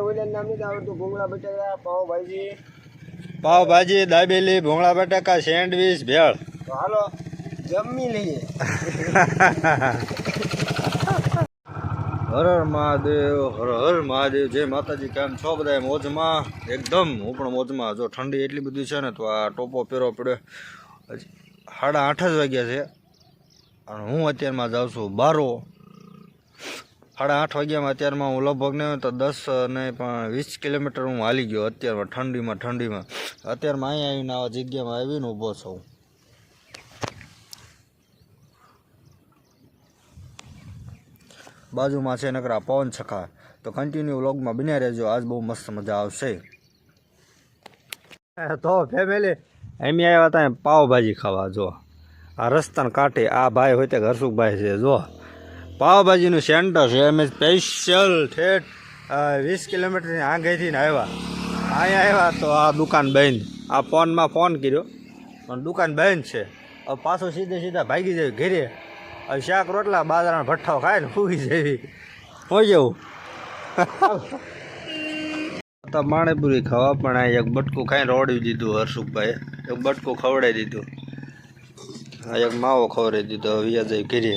ઓલા નામ નથી આવડતું. ભૂંગળા બટાકા, પાવભાજી, પાવભાજી, દાબેલી, ભૂંગળા બટાકા, સેન્ડવીચ, ભેળ. તો હાલો જમી લઈએ. હર હર મહાદેવ, હર હર મહાદેવ. જય માતાજી. કેમ છો બધા? મોજમાં એકદમ. હું પણ મોજમાં. જો ઠંડી એટલી બધી છે ને તો આ ટોપો પહેરવો પડ્યો. હજી 8:30 જ વાગ્યા છે અને હું અત્યારમાં જાઉં છું બારો. 8:30 વાગ્યામાં અત્યારમાં હું લગભગ નહીં તો 10 ને પણ 20 કિલોમીટર હું હાલી ગયો અત્યારમાં ઠંડીમાં. અત્યારમાં અહીંયા આવીને આવા જગ્યામાં આવીને ઊભો છું. બાજુમાં છે નકરા પવન છકા. તો કન્ટિન્યુ વ્લોગમાં બન્યા રહેજો. આજ બહુ મસ્ત મજા આવશે. તો ફેમિલી એમ આવ્યા હતા પાવભાજી ખાવા. જો આ રસ્તાને કાંઠે આ ભાઈ હોય તે હર્ષુખભાઈ છે. જો પાવભાજીનું સેન્ટર છે. અમે સ્પેશિયલ ઠેઠ 20 કિલોમીટરની આંગેથી આવ્યા. અહીંયા આવ્યા તો આ દુકાન બંધ. આ ફોનમાં ફોન કર્યો પણ દુકાન બંધ છે. હવે પાછો સીધા ભાગી જાય ઘેરે. હવે શાક રોટલા બાજરાના ભઠ્ઠાઓ ખાય ને ફૂગી જેવી હોય જેવું. તો પાણીપુરી ખાવા પણ આ એક બટકું ખાઈને રોડી દીધું હર્ષુખભાઈ. એક બટકું ખવડાવી દીધું. આ એક માવો ખવડાવી દીધો. હવે જઈ ઘેરે.